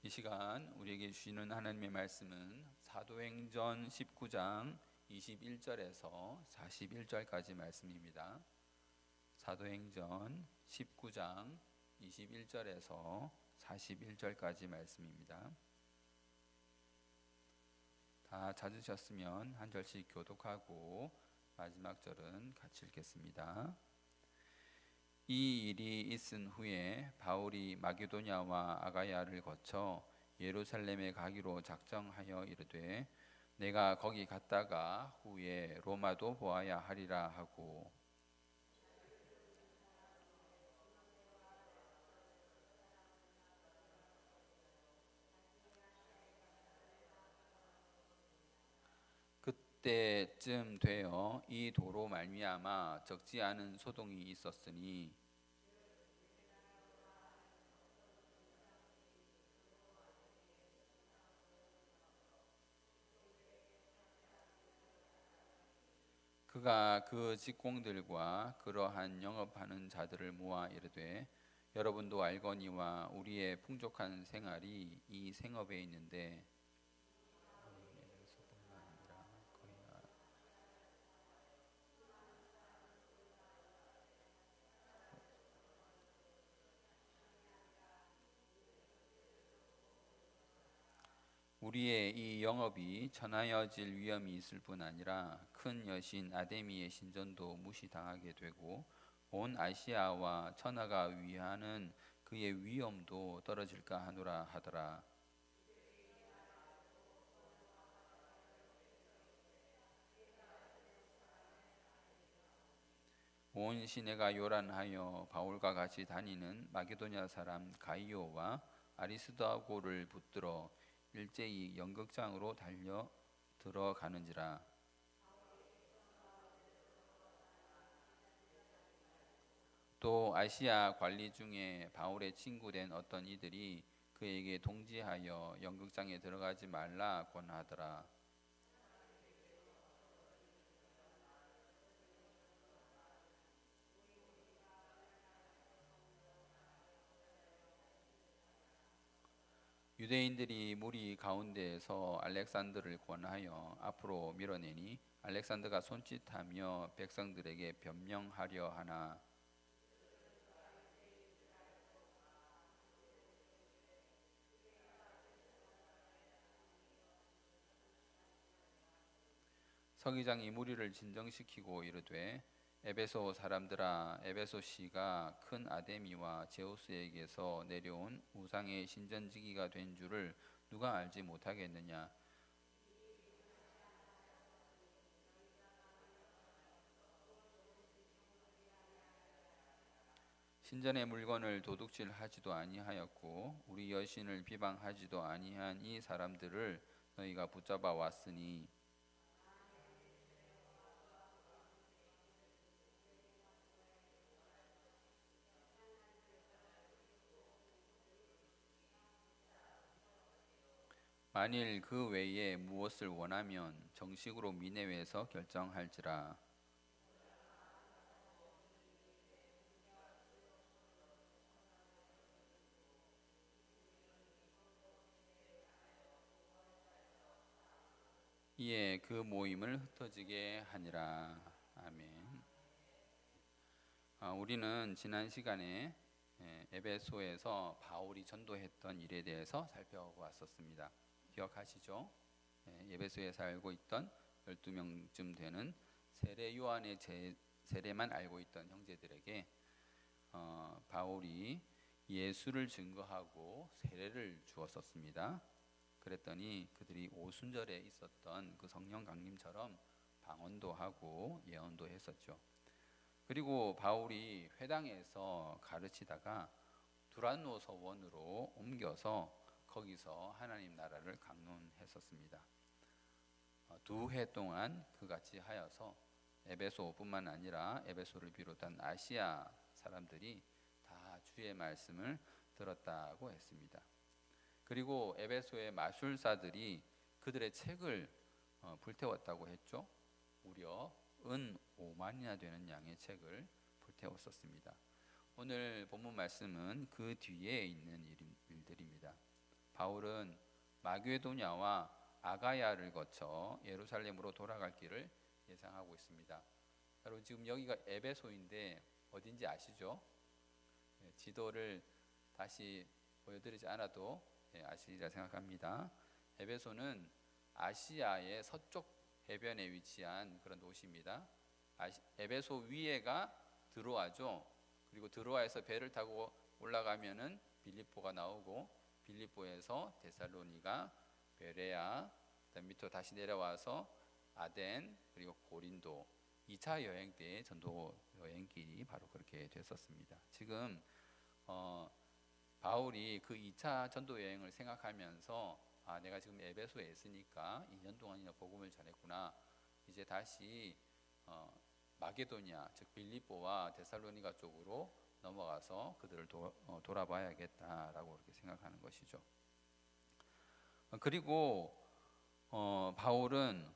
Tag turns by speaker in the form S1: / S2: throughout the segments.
S1: 이 시간 우리에게 주시는 하나님의 말씀은 사도행전 19장 21절에서 41절까지 말씀입니다. 사도행전 19장 21절에서 41절까지 말씀입니다. 다 찾으셨으면 한 절씩 교독하고 마지막 절은 같이 읽겠습니다. 이 일이 있은 후에 바울이 마게도냐와 아가야를 거쳐 예루살렘에 가기로 작정하여 이르되 내가 거기 갔다가 후에 로마도 보아야 하리라 하고, 그때쯤 되어 이 도로 말미암아 적지 않은 소동이 있었으니 그가 그 직공들과 그러한 영업하는 자들을 모아 이르되 여러분도 알거니와 우리의 풍족한 생활이 이 생업에 있는데 우리의 이 영업이 천하여질 위험이 있을 뿐 아니라 큰 여신 아데미의 신전도 무시당하게 되고 온 아시아와 천하가 위하는 그의 위엄도 떨어질까 하노라 하더라. 온 시내가 요란하여 바울과 같이 다니는 마게도냐 사람 가이오와 아리스도아고를 붙들어 일제히 연극장으로 달려 들어가는지라. 또 아시아 관리 중에 바울의 친구된 어떤 이들이 그에게 통지하여 연극장에 들어가지 말라 권하더라. 유대인들이 무리 가운데에서 알렉산더를 권하여 앞으로 밀어내니 알렉산더가 손짓하며 백성들에게 변명하려 하나 서기장이 무리를 진정시키고 이르되 에베소 사람들아, 에베소시가 큰 아데미와 제우스에게서 내려온 우상의 신전지기가 된 줄을 누가 알지 못하겠느냐. 신전의 물건을 도둑질하지도 아니하였고 우리 여신을 비방하지도 아니한 이 사람들을 너희가 붙잡아 왔으니 만일 그 외에 무엇을 원하면 정식으로 미네웨에서 결정할지라. 이에 그 모임을 흩어지게 하니라. 아멘. 우리는 지난 시간에 에베소에서 바울이 전도했던 일에 대해서 살펴보았었습니다. 기억하시죠? 에베소에 살고 있던 12명쯤 되는 세례 요한의 세례만 알고 있던 형제들에게 바울이 예수를 증거하고 세례를 주었었습니다. 그랬더니 그들이 오순절에 있었던 그 성령 강림처럼 방언도 하고 예언도 했었죠. 그리고 바울이 회당에서 가르치다가 두란노 서원으로 옮겨서 거기서 하나님 나라를 강론했었습니다. 2해 동안 그같이 하여서 에베소뿐만 아니라 에베소를 비롯한 아시아 사람들이 다 주의 말씀을 들었다고 했습니다. 그리고 에베소의 마술사들이 그들의 책을 불태웠다고 했죠. 무려 은 5만이나 되는 양의 책을 불태웠었습니다. 오늘 본문 말씀은 그 뒤에 있는 일들입니다. 바울은 마게도냐와 아가야를 거쳐 예루살렘으로 돌아갈 길을 예상하고 있습니다. 여러분 지금 여기가 에베소인데 어딘지 아시죠? 지도를 다시 보여드리지 않아도 아시리라 생각합니다. 에베소는 아시아의 서쪽 해변에 위치한 그런 도시입니다. 에베소 위에가 드로아죠. 그리고 드로아에서 배를 타고 올라가면은 빌립보가 나오고 빌립보에서 데살로니가, 베레아, 그다음 밑으로 다시 내려와서 아덴 그리고 고린도 2차 여행 때의 전도 여행길이 바로 그렇게 됐었습니다. 지금 바울이 그 2차 전도 여행을 생각하면서 내가 지금 에베소에 있으니까 2년 동안이나 복음을 전했구나. 이제 다시 마게도냐 즉 빌립보와 데살로니가 쪽으로 넘어가서 그들을 돌아봐야겠다라고 그렇게 생각하는 것이죠. 그리고 바울은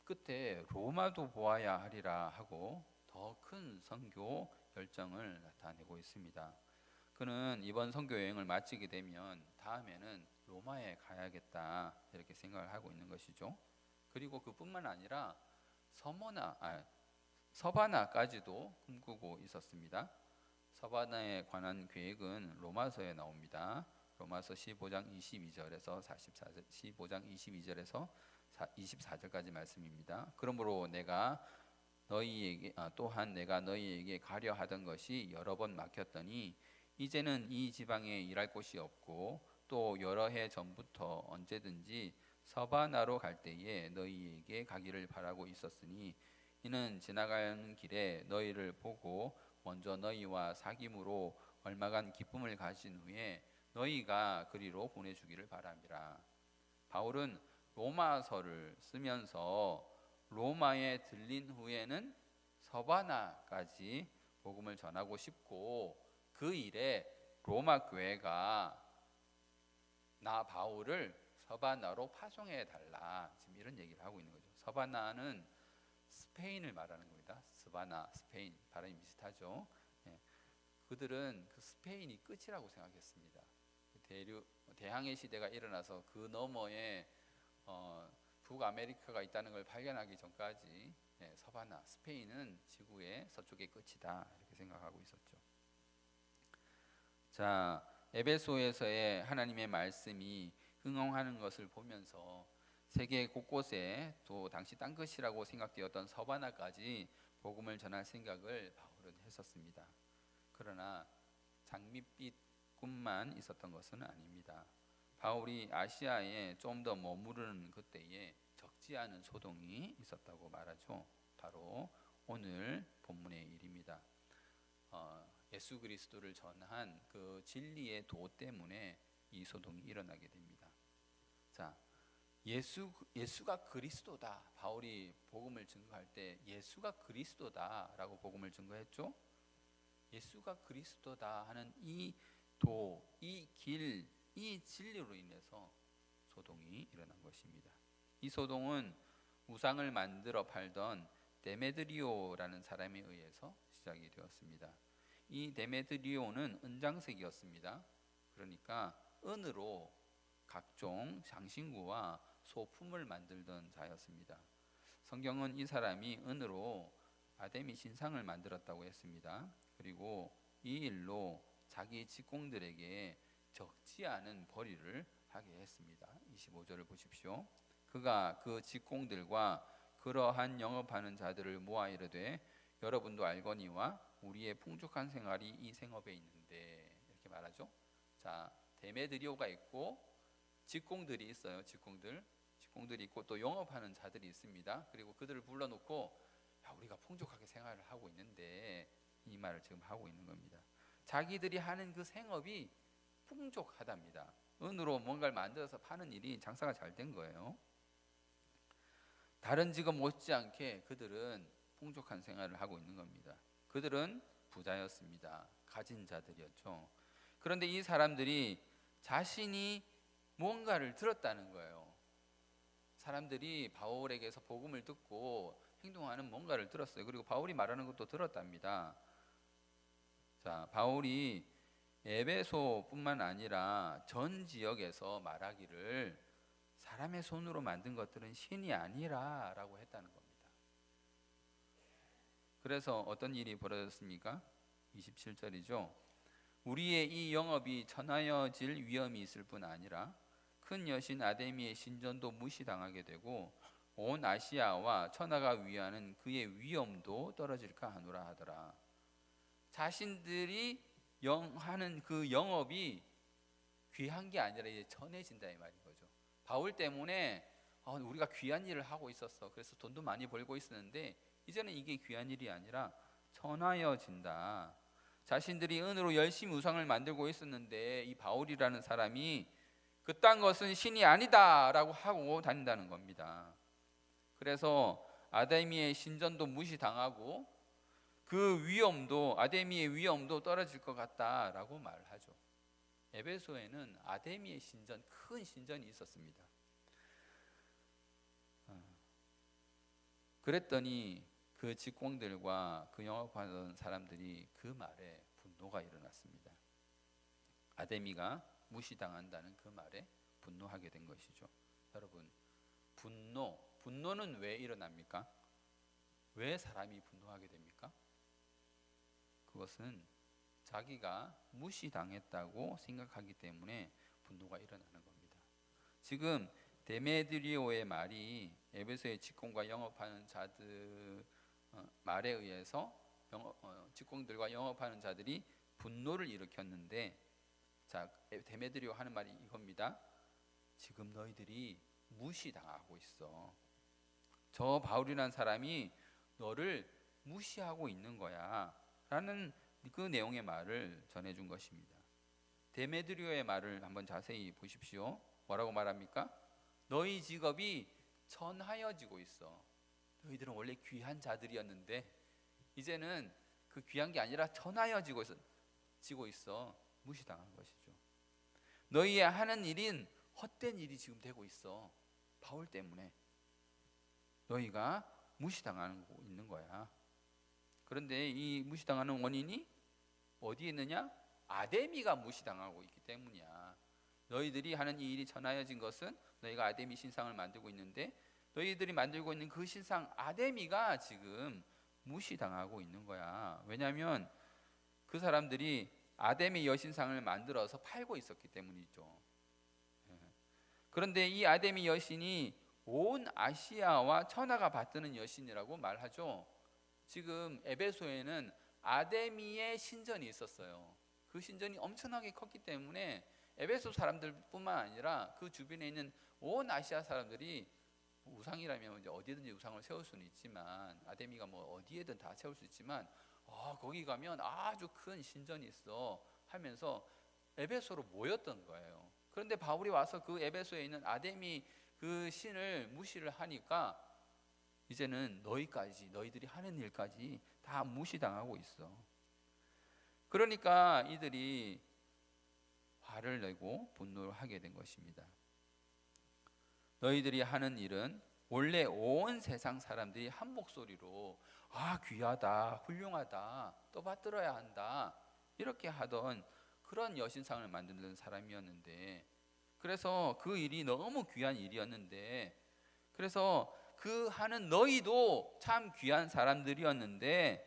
S1: 끝에 로마도 보아야 하리라 하고 더 큰 선교 열정을 나타내고 있습니다. 그는 이번 선교 여행을 마치게 되면 다음에는 로마에 가야겠다 이렇게 생각을 하고 있는 것이죠. 그리고 그뿐만 아니라 서바나까지도 꿈꾸고 있었습니다. 서바나에 관한 계획은 로마서에 나옵니다. 로마서 15장 22절에서 44절, 15장 22절에서 24절까지 말씀입니다. 그러므로 또한 내가 너희에게 가려 하던 것이 여러 번 막혔더니 이제는 이 지방에 일할 곳이 없고 또 여러 해 전부터 언제든지 서바나로 갈 때에 너희에게 가기를 바라고 있었으니 이는 지나가는 길에 너희를 보고 먼저 너희와 사귐으로 얼마간 기쁨을 가진 후에 너희가 그리로 보내주기를 바람이라. 바울은 로마서를 쓰면서 로마에 들린 후에는 서바나까지 복음을 전하고 싶고 그 일에 로마 교회가 나 바울을 서바나로 파송해 달라 지금 이런 얘기를 하고 있는 거죠. 서바나는 스페인을 말하는 겁니다. 스바나 스페인 발음이 비슷하죠. 그들은 그 스페인이 끝이라고 생각했습니다. 대항해 시대가 일어나서 그 너머에 북아메리카가 있다는 걸 발견하기 전까지 서바나 스페인은 지구의 서쪽의 끝이다 이렇게 생각하고 있었죠. 자, 에베소에서의 하나님의 말씀이 흥황하는 것을 보면서 세계 곳곳에 또 당시 딴 것이라고 생각되었던 서바나까지 복음을 전할 생각을 바울은 했었습니다. 그러나 장밋빛 꿈만 있었던 것은 아닙니다. 바울이 아시아에 좀 더 머무르는 그때에 적지 않은 소동이 있었다고 말하죠. 바로 오늘 본문의 일입니다. 예수 그리스도를 전한 그 진리의 도 때문에 이 소동이 일어나게 됩니다. 자, 예수가 그리스도다. 바울이 복음을 증거할 때 예수가 그리스도다라고 복음을 증거했죠. 예수가 그리스도다 하는 이 도, 이 길, 이 진리로 인해서 소동이 일어난 것입니다. 이 소동은 우상을 만들어 팔던 데메드리오라는 사람에 의해서 시작이 되었습니다. 이 데메드리오는 은장색이었습니다. 그러니까 은으로 각종 장신구와 소품을 만들던 자였습니다. 성경은 이 사람이 은으로 아데미 신상을 만들었다고 했습니다. 그리고 이 일로 자기 직공들에게 적지 않은 벌이를 하게 했습니다. 25절을 보십시오. 그가 그 직공들과 그러한 영업하는 자들을 모아 이르되 여러분도 알거니와 우리의 풍족한 생활이 이 생업에 있는데 이렇게 말하죠. 자, 데메드리오가 있고 직공들이 있어요. 직공들이 있고 또 영업하는 자들이 있습니다. 그리고 그들을 불러놓고 우리가 풍족하게 생활을 하고 있는데 이 말을 지금 하고 있는 겁니다. 자기들이 하는 그 생업이 풍족하답니다. 은으로 뭔가를 만들어서 파는 일이 장사가 잘 된 거예요. 다른 직업 못지않게 그들은 풍족한 생활을 하고 있는 겁니다. 그들은 부자였습니다. 가진 자들이었죠. 그런데 이 사람들이 자신이 뭔가를 들었다는 거예요. 사람들이 바울에게서 복음을 듣고 행동하는 뭔가를 들었어요. 그리고 바울이 말하는 것도 들었답니다. 자, 바울이 에베소뿐만 아니라 전 지역에서 말하기를 사람의 손으로 만든 것들은 신이 아니라라고 했다는 겁니다. 그래서 어떤 일이 벌어졌습니까? 27절이죠. 우리의 이 영업이 천하여질 위험이 있을 뿐 아니라 큰 여신 아데미의 신전도 무시당하게 되고 온 아시아와 천하가 위하는 그의 위엄도 떨어질까 하노라 하더라. 자신들이 하는 그 영업이 귀한 게 아니라 이제 전해진다 이 말인 거죠. 바울 때문에 우리가 귀한 일을 하고 있었어. 그래서 돈도 많이 벌고 있었는데 이제는 이게 귀한 일이 아니라 전하여진다. 자신들이 은으로 열심히 우상을 만들고 있었는데 이 바울이라는 사람이 그딴 것은 신이 아니다라고 하고 다닌다는 겁니다. 그래서 아데미의 신전도 무시당하고 그 위엄도 아데미의 위엄도 떨어질 것 같다라고 말하죠. 에베소에는 아데미의 신전, 큰 신전이 있었습니다. 그랬더니 그 직공들과 그 영업하던 사람들이 그 말에 분노가 일어났습니다. 아데미가 무시당한다는 그 말에 분노하게 된 것이죠. 여러분, 분노는 왜 일어납니까? 왜 사람이 분노하게 됩니까? 그것은 자기가 무시당했다고 생각하기 때문에 분노가 일어나는 겁니다. 지금 데메드리오의 말이 에베소의 직공과 영업하는 자들 말에 의해서 직공들과 영업하는 자들이 분노를 일으켰는데, 자, 데메드리오 하는 말이 이겁니다. 지금 너희들이 무시당하고 있어. 저 바울이라는 사람이 너를 무시하고 있는 거야 라는 그 내용의 말을 전해준 것입니다. 데메드리오의 말을 한번 자세히 보십시오. 뭐라고 말합니까? 너희 직업이 천하여지고 있어. 너희들은 원래 귀한 자들이었는데 이제는 그 귀한 게 아니라 천하여지고 있어. 무시당한 것이죠. 너희의 하는 일인 헛된 일이 지금 되고 있어. 바울 때문에 너희가 무시당하고 있는 거야. 그런데 이 무시당하는 원인이 어디에 있느냐? 아데미가 무시당하고 있기 때문이야. 너희들이 하는 이 일이 천하여진 것은 너희가 아데미 신상을 만들고 있는데 너희들이 만들고 있는 그 신상 아데미가 지금 무시당하고 있는 거야. 왜냐하면 그 사람들이 아데미 여신상을 만들어서 팔고 있었기 때문이죠. 그런데 이 아데미 여신이 온 아시아와 천하가 받드는 여신이라고 말하죠. 지금 에베소에는 아데미의 신전이 있었어요. 그 신전이 엄청나게 컸기 때문에 에베소 사람들뿐만 아니라 그 주변에 있는 온 아시아 사람들이 우상이라면 이제 어디든지 우상을 세울 수는 있지만 아데미가 뭐 어디에든 다 세울 수 있지만 거기 가면 아주 큰 신전이 있어 하면서 에베소로 모였던 거예요. 그런데 바울이 와서 그 에베소에 있는 아데미 그 신을 무시를 하니까 이제는 너희들이 하는 일까지 다 무시당하고 있어. 그러니까 이들이 화를 내고 분노를 하게 된 것입니다. 너희들이 하는 일은 원래 온 세상 사람들이 한 목소리로 귀하다, 훌륭하다, 또 받들어야 한다 이렇게 하던 그런 여신상을 만드는 사람이었는데, 그래서 그 일이 너무 귀한 일이었는데, 그래서 그 하는 너희도 참 귀한 사람들이었는데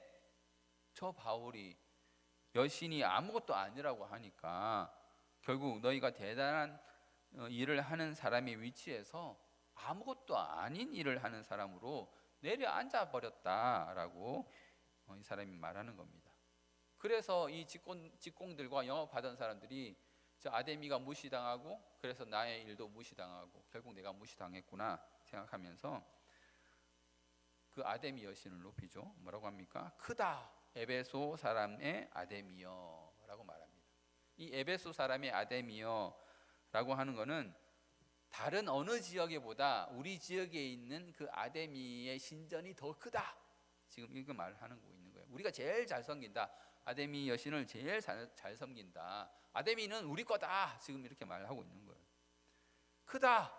S1: 저 바울이 여신이 아무것도 아니라고 하니까 결국 너희가 대단한 일을 하는 사람의 위치에서 아무것도 아닌 일을 하는 사람으로 내려앉아 버렸다라고 이 사람이 말하는 겁니다. 그래서 이 직공들과 영업하던 사람들이 저 아데미가 무시당하고 그래서 나의 일도 무시당하고 결국 내가 무시당했구나 생각하면서 그 아데미 여신을 높이죠. 뭐라고 합니까? 크다 에베소 사람의 아데미여 라고 말합니다. 이 에베소 사람의 아데미여 라고 하는 것은 다른 어느 지역에 보다 우리 지역에 있는 그 아데미의 신전이 더 크다, 지금 이렇게 말하는 거 있는 거예요. 우리가 제일 잘 섬긴다, 아데미 여신을 제일 잘 섬긴다, 아데미는 우리 거다, 지금 이렇게 말하고 있는 거예요. 크다,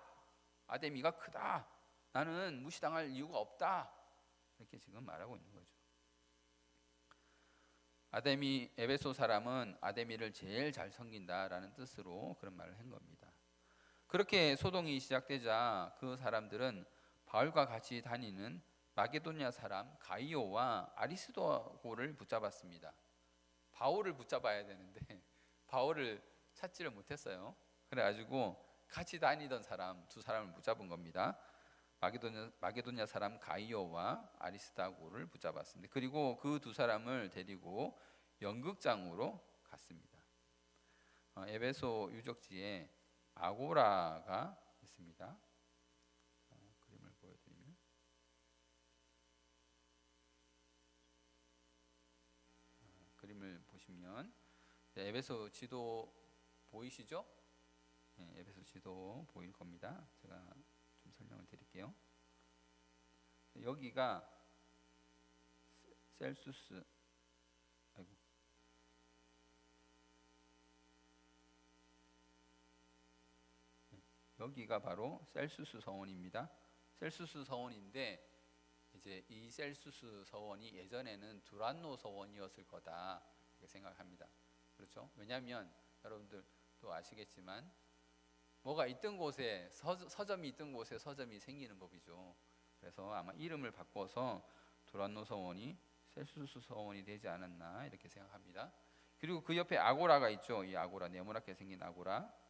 S1: 아데미가 크다, 나는 무시당할 이유가 없다, 이렇게 지금 말하고 있는 거죠. 에베소 사람은 아데미를 제일 잘 섬긴다라는 뜻으로 그런 말을 한 겁니다. 그렇게 소동이 시작되자 그 사람들은 바울과 같이 다니는 마게도냐 사람 가이오와 아리스도고를 붙잡았습니다. 바울을 붙잡아야 되는데 바울을 찾지를 못했어요. 그래가지고 같이 다니던 사람 두 사람을 붙잡은 겁니다. 마게도냐 사람 가이오와 아리스도고를 붙잡았습니다. 그리고 그 두 사람을 데리고 연극장으로 갔습니다. 에베소 유적지에 아고라가 있습니다. 그림을 보여드리면 그림을 보시면 에베소 지도 보이시죠? 네, 에베소 지도 보일 겁니다. 제가 좀 설명을 드릴게요. 여기가 셀수스 여기가 바로 셀수스 서원입니다. 셀수스 서원인데 이제 이 셀수스 서원이 예전에는 두란노 서원이었을 거다 이렇게 생각합니다. 그렇죠? 왜냐하면 여러분들도 아시겠지만 뭐가 있던 곳에 서점이 있던 곳에 서점이 생기는 법이죠. 그래서 아마 이름을 바꿔서 두란노 서원이 셀수스 서원이 되지 않았나 이렇게 생각합니다. 그리고 그 옆에 아고라가 있죠. 이 아고라, 네모나게 생긴 아고라.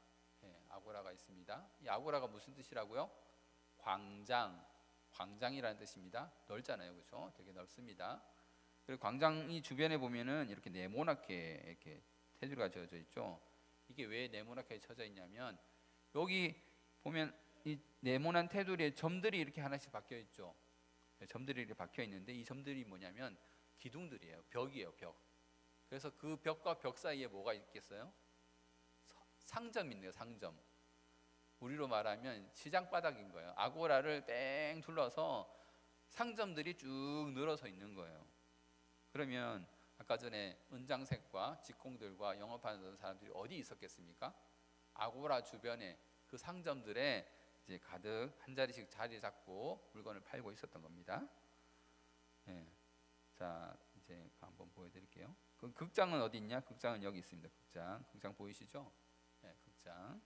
S1: 아고라가 있습니다. 이 아고라가 무슨 뜻이라고요? 광장이라는 뜻입니다. 넓잖아요, 그렇죠? 되게 넓습니다. 그리고 광장이 주변에 보면은 이렇게 네모나게 이렇게 테두리가 지어져 있죠. 이게 왜 네모나게 쳐져 있냐면 여기 보면 이 네모난 테두리에 점들이 이렇게 하나씩 박혀 있죠. 점들이 이렇게 박혀 있는데 이 점들이 뭐냐면 기둥들이에요. 벽이에요, 벽. 그래서 그 벽과 벽 사이에 뭐가 있겠어요? 상점이 있네요. 상점. 우리로 말하면 시장 바닥인 거예요. 아고라를 뺑 둘러서 상점들이 쭉 늘어서 있는 거예요. 그러면 아까 전에 은장색과 직공들과 영업하는 사람들이 어디 있었겠습니까? 아고라 주변에 그 상점들에 이제 가득 한 자리씩 자리 잡고 물건을 팔고 있었던 겁니다. 네. 자, 이제 한번 보여드릴게요. 그 극장은 어디 있냐? 극장은 여기 있습니다. 극장 보이시죠? 네, 극장.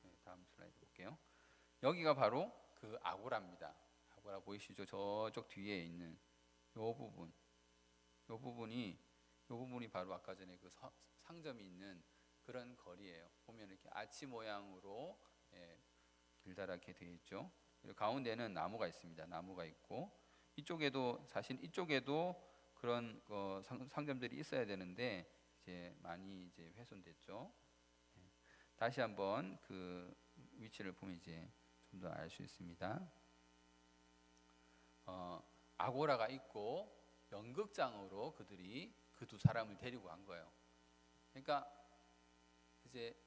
S1: 네, 다음 슬라이드 볼게요. 여기가 바로 그 아고라입니다. 아고라 보이시죠? 저쪽 뒤에 있는 요 부분. 요 부분이 바로 아까 전에 그 상점이 있는 그런 거리예요. 보면 이렇게 아치 모양으로 길다랗게 되어 있죠. 그리고 가운데는 나무가 있습니다. 나무가 있고 사실 이쪽에도 그런 상점들이 있어야 되는데 이제 많이 이제 훼손됐죠. 다시 한번 그 위치를 보면 이제 좀 더 알 수 있습니다. 아고라가 있고 연극장으로 그들이 그 두 사람을 데리고 간 거예요. 그러니까 이제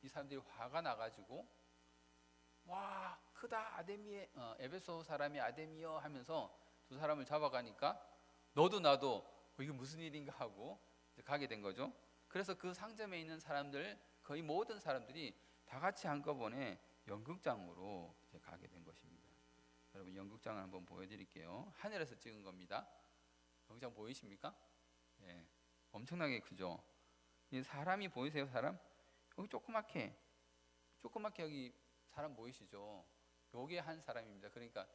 S1: 이 사람들이 화가 나가지고 와 크다 아데미의 에베소 사람이 아데미여 하면서 두 사람을 잡아가니까 너도 나도 이게 무슨 일인가 하고 이제 가게 된 거죠. 그래서 그 상점에 있는 사람들 거의 모든 사람들이 다 같이 한꺼번에 연극장으로 이제 가게 된 것입니다. 여러분 연극장을 한번 보여드릴게요. 하늘에서 찍은 겁니다. 연극장 보이십니까? 예, 엄청나게 크죠. 사람이 보이세요? 사람? 여기 조그맣게 여기 사람 보이시죠? 요게 한 사람입니다. 그러니까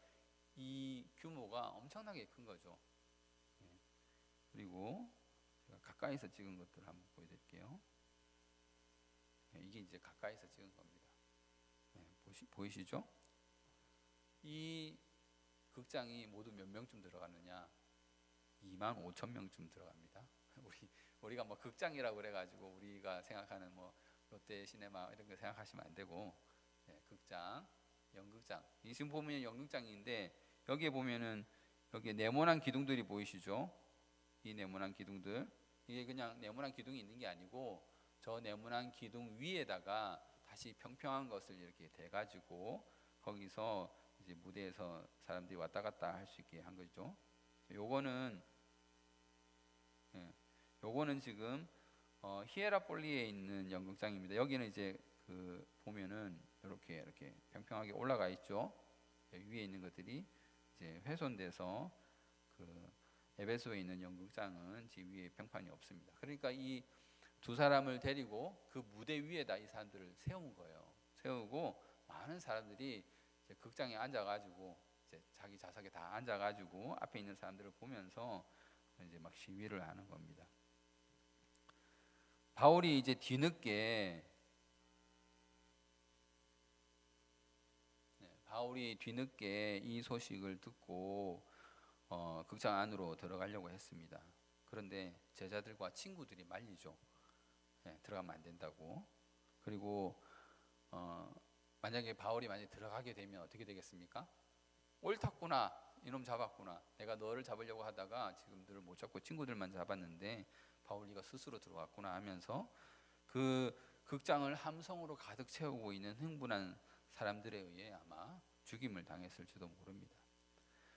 S1: 이 규모가 엄청나게 큰 거죠. 예. 그리고 제가 가까이서 찍은 것들을 한번 보여드릴게요. 예, 이게 이제 가까이서 찍은 겁니다. 예, 보이시죠? 이 극장이 모두 몇 명쯤 들어가느냐? 25,000명쯤 들어갑니다. 우리가 뭐 극장이라고 그래가지고 우리가 생각하는 뭐 롯데 시네마 이런 거 생각하시면 안 되고 극장, 연극장. 이 지금 보면 연극장인데 여기에 보면은 여기 네모난 기둥들이 보이시죠? 이 네모난 기둥들 이게 그냥 네모난 기둥이 있는 게 아니고 저 네모난 기둥 위에다가 다시 평평한 것을 이렇게 대가지고 거기서 이제 무대에서 사람들이 왔다 갔다 할 수 있게 한 거죠. 요거는 예, 요거는 지금 히에라폴리에 있는 연극장입니다. 여기는 이제 그 보면은 이렇게 평평하게 올라가 있죠. 위에 있는 것들이 이제 훼손돼서 그 에베소에 있는 연극장은 지금 위에 평판이 없습니다. 그러니까 이 두 사람을 데리고 그 무대 위에다 이 사람들을 세운 거예요. 세우고 많은 사람들이 이제 극장에 앉아가지고 이제 자기 좌석에 다 앉아가지고 앞에 있는 사람들을 보면서 이제 막 시위를 하는 겁니다. 바울이 이제 뒤늦게 이 소식을 듣고 극장 안으로 들어가려고 했습니다. 그런데 제자들과 친구들이 말리죠. 들어가면 안 된다고. 그리고 만약에 바울이 들어가게 되면 어떻게 되겠습니까? 옳았구나, 이놈 잡았구나. 내가 너를 잡으려고 하다가 지금 너를 못 잡고 친구들만 잡았는데 바울이가 스스로 들어왔구나 하면서 그 극장을 함성으로 가득 채우고 있는 흥분한 사람들에 의해 아마 죽임을 당했을지도 모릅니다.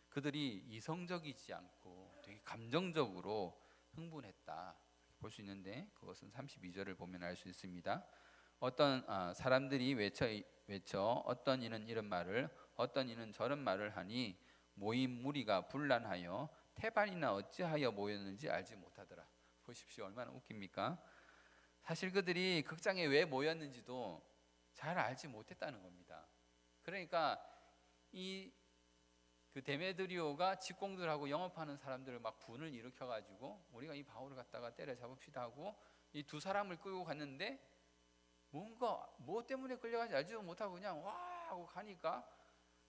S1: 그들이 이성적이지 않고 되게 감정적으로 흥분했다 볼 수 있는데, 그것은 32절을 보면 알 수 있습니다. 어떤 사람들이 외쳐 어떤 이는 이런 말을, 어떤 이는 저런 말을 하니 모인 무리가 분란하여 태반이나 어찌하여 모였는지 알지 못하더라. 보십시오, 얼마나 웃깁니까? 사실 그들이 극장에 왜 모였는지도 잘 알지 못했다는 겁니다. 그러니까 그 데메드리오가 직공들하고 영업하는 사람들을 막 분을 일으켜가지고 우리가 이 바울을 갖다가 때려잡읍시다 하고 이 두 사람을 끌고 갔는데, 뭔가 뭐 때문에 끌려가는지 알지도 못하고 그냥 와 하고 가니까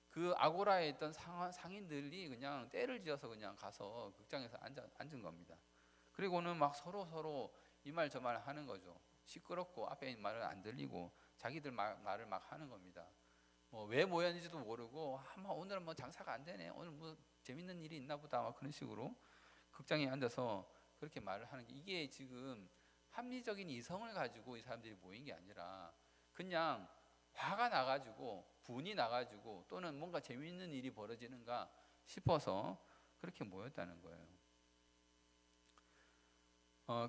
S1: 그 아고라에 있던 상인들이 그냥 떼를 지어서 그냥 가서 극장에서 앉은 겁니다. 그리고는 막 서로 이 말 저 말 하는 거죠. 시끄럽고 앞에 있는 말을 안 들리고 자기들 말을 막 하는 겁니다. 왜 모였는지도 모르고 오늘은 뭐 장사가 안 되네, 오늘 뭐 재밌는 일이 있나 보다, 막 그런 식으로 극장에 앉아서 그렇게 말을 하는 게, 이게 지금 합리적인 이성을 가지고 이 사람들이 모인 게 아니라 그냥 화가 나가지고 분이 나가지고 또는 뭔가 재밌는 일이 벌어지는가 싶어서 그렇게 모였다는 거예요.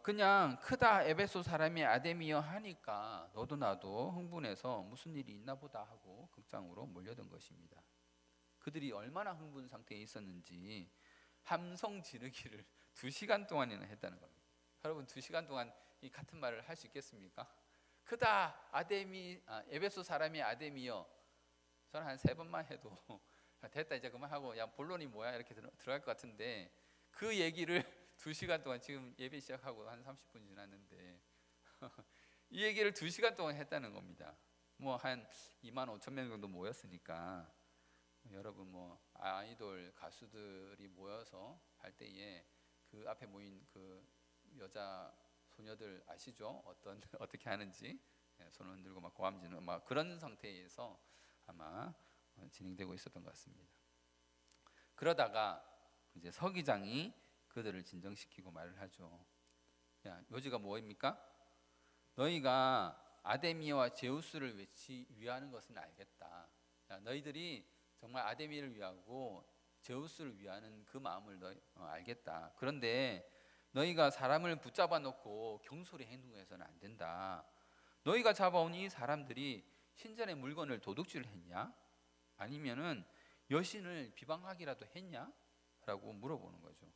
S1: 그냥 크다 에베소 사람이 아데미여 하니까 너도 나도 흥분해서 무슨 일이 있나 보다 하고 극장으로 몰려든 것입니다. 그들이 얼마나 흥분 상태에 있었는지 함성 지르기를 2시간 동안이나 했다는 겁니다. 여러분, 2시간 동안 이 같은 말을 할 수 있겠습니까? 크다 에베소 사람이 아데미여. 저는 한 3번만 해도 됐다 이제 그만하고 야 본론이 뭐야 이렇게 들어갈 것 같은데, 그 얘기를 2시간 동안, 지금 예배 시작하고 한 30분 지났는데 이 얘기를 2시간 동안 했다는 겁니다. 뭐 한 25,000명 정도 모였으니까, 여러분 뭐 아이돌 가수들이 모여서 할 때에 그 앞에 모인 그 여자 소녀들 아시죠? 어떻게 하는지, 손 흔들고 막 고함지는 막 그런 상태에서 아마 진행되고 있었던 것 같습니다. 그러다가 이제 서기장이 그들을 진정시키고 말을 하죠. 야, 요지가 뭐입니까? 너희가 아데미와 제우스를 위하는 것은 알겠다. 야, 너희들이 정말 아데미를 위하고 제우스를 위하는 그 마음을 알겠다. 그런데 너희가 사람을 붙잡아 놓고 경솔히 행동해서는 안 된다. 너희가 잡아온 이 사람들이 신전의 물건을 도둑질을 했냐? 아니면은 여신을 비방하기라도 했냐? 라고 물어보는 거죠.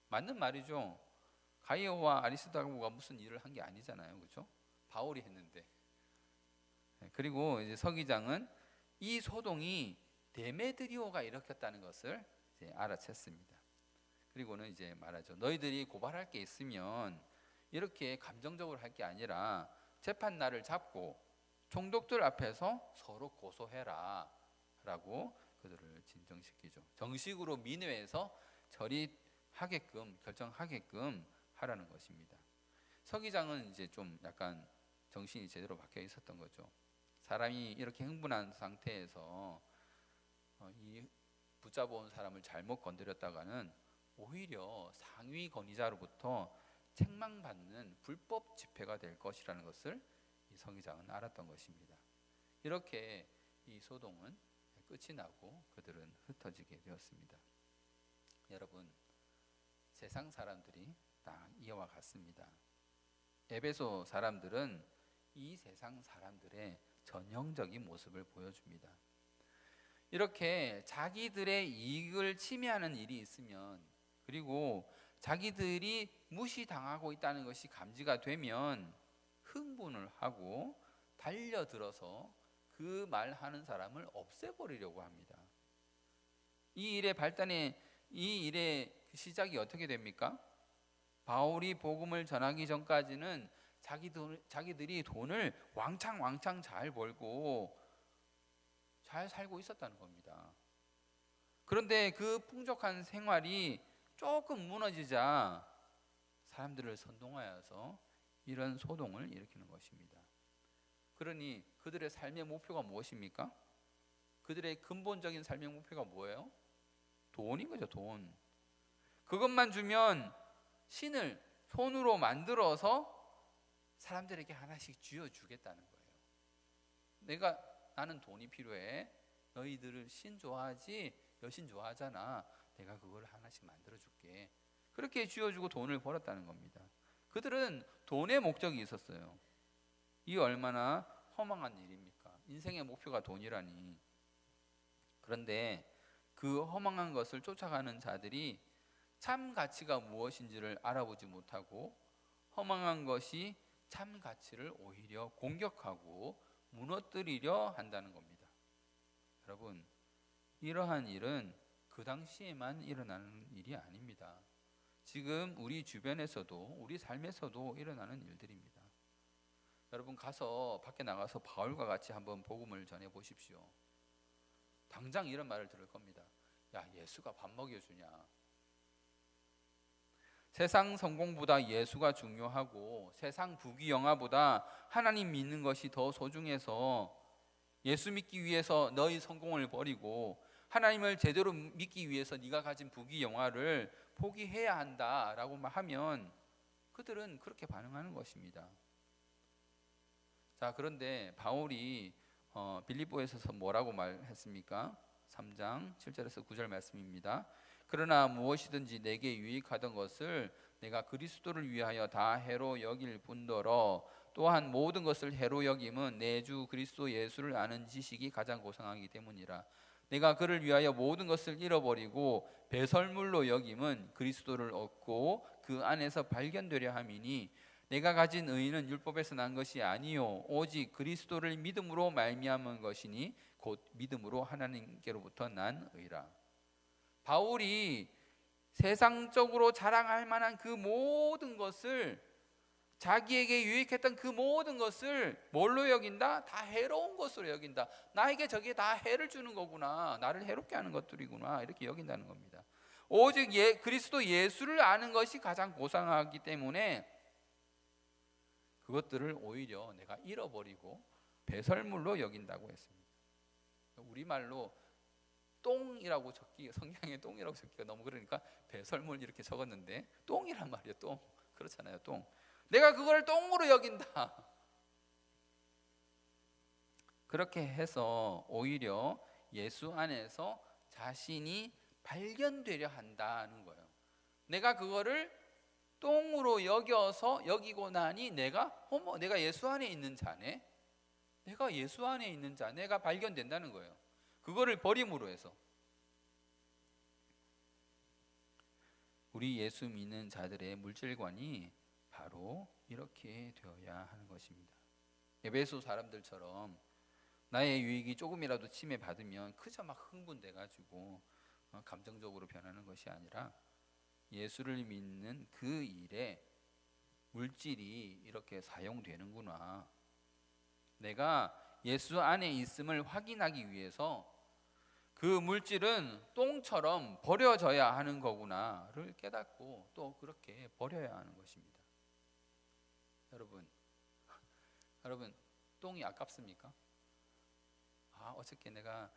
S1: 맞는 말이죠. 가이오와 아리스다고가 무슨 일을 한 게 아니잖아요, 그렇죠? 바울이 했는데. 그리고 이제 서기장은 이 소동이 데메드리오가 일으켰다는 것을 이제 알아챘습니다. 그리고는 이제 말하죠. 너희들이 고발할 게 있으면 이렇게 감정적으로 할 게 아니라 재판 날을 잡고 총독들 앞에서 서로 고소해라 라고 그들을 진정시키죠. 정식으로 민회에서 결정하게끔 하라는 것입니다. 서기장은 이제 좀 약간 정신이 제대로 박혀 있었던 거죠. 사람이 이렇게 흥분한 상태에서 이 붙잡아온 사람을 잘못 건드렸다가는 오히려 상위 권위자로부터 책망받는 불법 집회가 될 것이라는 것을 이 서기장은 알았던 것입니다. 이렇게 이 소동은 끝이 나고 그들은 흩어지게 되었습니다. 여러분, 세상 사람들이 다 이와 같습니다. 에베소 사람들은 이 세상 사람들의 전형적인 모습을 보여줍니다. 이렇게 자기들의 이익을 침해하는 일이 있으면, 그리고 자기들이 무시당하고 있다는 것이 감지가 되면 흥분을 하고 달려들어서 그 말하는 사람을 없애버리려고 합니다. 이 일의 시작이 어떻게 됩니까? 바울이 복음을 전하기 전까지는 자기들이 돈을 왕창 잘 벌고 잘 살고 있었다는 겁니다. 그런데 그 풍족한 생활이 조금 무너지자 사람들을 선동하여서 이런 소동을 일으키는 것입니다. 그러니 그들의 삶의 목표가 무엇입니까? 그들의 근본적인 삶의 목표가 뭐예요? 돈인 거죠, 돈. 그것만 주면 신을 손으로 만들어서 사람들에게 하나씩 쥐어주겠다는 거예요. 나는 돈이 필요해. 너희들을 신 좋아하지? 여신 좋아하잖아. 내가 그걸 하나씩 만들어줄게. 그렇게 쥐어주고 돈을 벌었다는 겁니다. 그들은 돈의 목적이 있었어요. 이 얼마나 허망한 일입니까? 인생의 목표가 돈이라니. 그런데 그 허망한 것을 쫓아가는 자들이 참 가치가 무엇인지를 알아보지 못하고 허망한 것이 참 가치를 오히려 공격하고 무너뜨리려 한다는 겁니다. 여러분, 이러한 일은 그 당시에만 일어나는 일이 아닙니다. 지금 우리 주변에서도, 우리 삶에서도 일어나는 일들입니다. 여러분, 밖에 나가서 바울과 같이 한번 복음을 전해 보십시오. 당장 이런 말을 들을 겁니다. 야, 예수가 밥 먹여주냐? 세상 성공보다 예수가 중요하고 세상 부귀영화보다 하나님 믿는 것이 더 소중해서 예수 믿기 위해서 너희 성공을 버리고 하나님을 제대로 믿기 위해서 네가 가진 부귀영화를 포기해야 한다라고 하면 그들은 그렇게 반응하는 것입니다. 자, 그런데 바울이 빌립보에서 뭐라고 말했습니까? 3장 7절에서 9절 말씀입니다. 그러나 무엇이든지 내게 유익하던 것을 내가 그리스도를 위하여 다 해로 여길 뿐더러 또한 모든 것을 해로 여김은 내 주 그리스도 예수를 아는 지식이 가장 고상하기 때문이라. 내가 그를 위하여 모든 것을 잃어버리고 배설물로 여김은 그리스도를 얻고 그 안에서 발견되려 함이니 내가 가진 의는 율법에서 난 것이 아니요 오직 그리스도를 믿음으로 말미암은 것이니 곧 믿음으로 하나님께로부터 난 의라. 바울이 세상적으로 자랑할 만한 그 모든 것을, 자기에게 유익했던 그 모든 것을 뭘로 여긴다? 다 해로운 것으로 여긴다. 나에게 저게 다 해를 주는 거구나, 나를 해롭게 하는 것들이구나, 이렇게 여긴다는 겁니다. 오직 그리스도 예수를 아는 것이 가장 고상하기 때문에 그것들을 오히려 내가 잃어버리고 배설물로 여긴다고 했습니다. 우리말로 똥이라고 성경에 똥이라고 적기가 너무 그러니까 배설물 이렇게 적었는데 똥이란 말이에요. 똥. 그렇잖아요. 똥. 내가 그걸 똥으로 여긴다. 그렇게 해서 오히려 예수 안에서 자신이 발견되려 한다는 거예요. 내가 그거를 똥으로 여기고 나니 내가 예수 안에 있는 자네. 내가 예수 안에 있는 자, 내가 발견된다는 거예요. 그거를 버림으로 해서. 우리 예수 믿는 자들의 물질관이 바로 이렇게 되어야 하는 것입니다. 에베소 사람들처럼 나의 유익이 조금이라도 침해받으면 그저 막 흥분돼가지고 감정적으로 변하는 것이 아니라 예수를 믿는 그 일에 물질이 이렇게 사용되는구나, 내가 예수 안에 있음을 확인하기 위해서 그 물질은 똥처럼 버려져야 하는 거구나를 깨닫고 또 그렇게 버려야 하는 것입니다. 여러분, 똥이 아깝습니까? 어저께 내가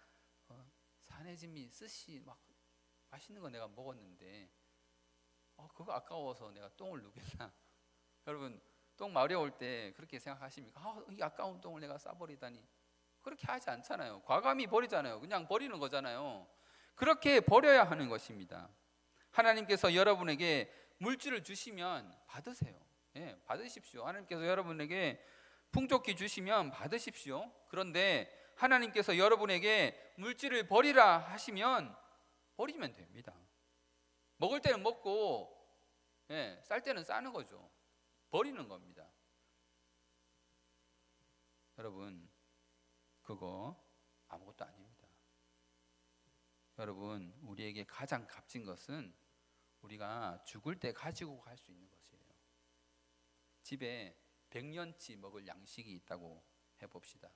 S1: 사내짐이 스시 막 맛있는 거 내가 먹었는데 그거 아까워서 내가 똥을 누겠나? 여러분, 똥 마려울 때 그렇게 생각하십니까? 이 아까운 똥을 내가 싸버리다니. 그렇게 하지 않잖아요. 과감히 버리잖아요. 그냥 버리는 거잖아요. 그렇게 버려야 하는 것입니다. 하나님께서 여러분에게 물질을 주시면 받으세요. 예, 받으십시오. 하나님께서 여러분에게 풍족히 주시면 받으십시오. 그런데 하나님께서 여러분에게 물질을 버리라 하시면 버리면 됩니다. 먹을 때는 먹고, 예, 쌀 때는 싸는 거죠. 버리는 겁니다. 여러분, 그거 아무것도 아닙니다. 여러분, 우리에게 가장 값진 것은 우리가 죽을 때 가지고 갈 수 있는 것이에요. 집에 100년치 먹을 양식이 있다고 해봅시다.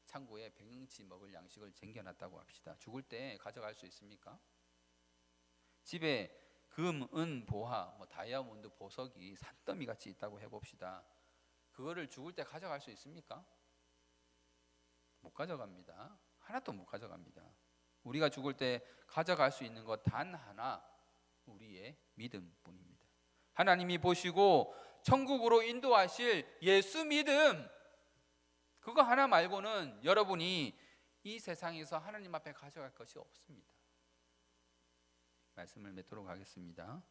S1: 창고에 100년치 먹을 양식을 쟁겨놨다고 합시다. 죽을 때 가져갈 수 있습니까? 집에 금, 은, 보화, 다이아몬드, 보석이 산더미 같이 있다고 해봅시다. 그거를 죽을 때 가져갈 수 있습니까? 못 가져갑니다. 하나도 못 가져갑니다. 우리가 죽을 때 가져갈 수 있는 것 단 하나, 우리의 믿음뿐입니다. 하나님이 보시고 천국으로 인도하실 예수 믿음, 그거 하나 말고는 여러분이 이 세상에서 하나님 앞에 가져갈 것이 없습니다. 말씀을 맺도록 하겠습니다.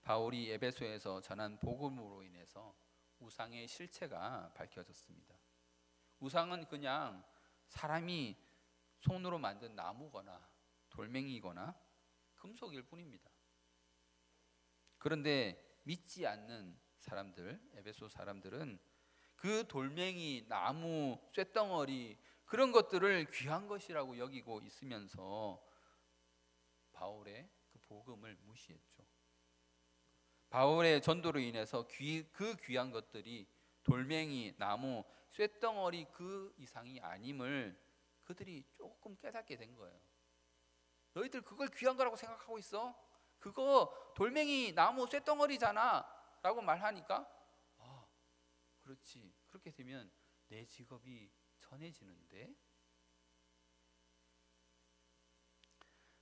S1: 바울이 에베소에서 전한 복음으로 인해서 우상의 실체가 밝혀졌습니다. 우상은 그냥 사람이 손으로 만든 나무거나 돌멩이거나 금속일 뿐입니다. 그런데 믿지 않는 사람들, 에베소 사람들은 그 돌멩이, 나무, 쇳덩어리 그런 것들을 귀한 것이라고 여기고 있으면서 바울의 그 복음을 무시했죠. 바울의 전도로 인해서 그 귀한 것들이 돌멩이, 나무, 쇳덩어리 그 이상이 아님을 그들이 조금 깨닫게 된 거예요. 너희들 그걸 귀한 거라고 생각하고 있어? 그거 돌멩이, 나무, 쇳덩어리잖아 라고 말하니까 그렇지, 그렇게 되면 내 직업이 전해지는데.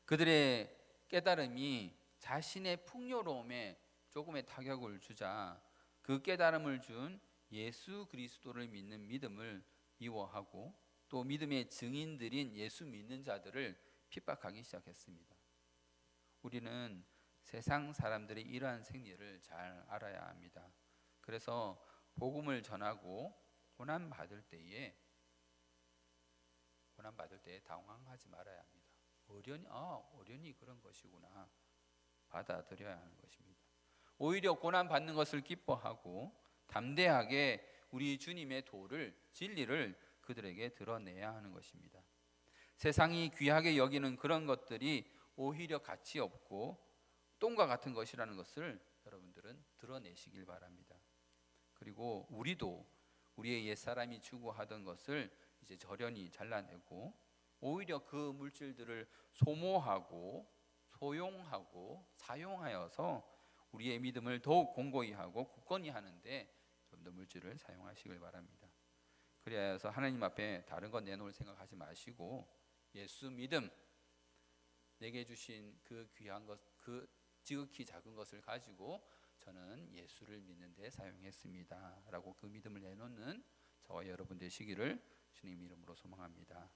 S1: 그들의 깨달음이 자신의 풍요로움에 조금의 타격을 주자 그 깨달음을 준 예수 그리스도를 믿는 믿음을 미워하고 또 믿음의 증인들인 예수 믿는 자들을 핍박하기 시작했습니다. 우리는 세상 사람들의 이러한 생리를 잘 알아야 합니다. 그래서 복음을 전하고 고난 받을 때에 당황하지 말아야 합니다. 어련히 그런 것이구나 받아들여야 하는 것입니다. 오히려 고난 받는 것을 기뻐하고 담대하게 우리 주님의 도를, 진리를 그들에게 드러내야 하는 것입니다. 세상이 귀하게 여기는 그런 것들이 오히려 가치 없고 똥과 같은 것이라는 것을 여러분들은 드러내시길 바랍니다. 그리고 우리도 우리의 옛사람이 추구하던 것을 이제 절연히 잘라내고 오히려 그 물질들을 소모하고 소용하고 사용하여서 우리의 믿음을 더욱 공고히 하고 굳건히 하는데 여러분들 물질을 사용하시길 바랍니다. 그래서 하나님 앞에 다른 것 내놓을 생각하지 마시고 예수 믿음, 내게 주신 그 귀한 것, 그 지극히 작은 것을 가지고 저는 예수를 믿는 데 사용했습니다 라고 그 믿음을 내놓는 저와 여러분 되시기를 주님 이름으로 소망합니다.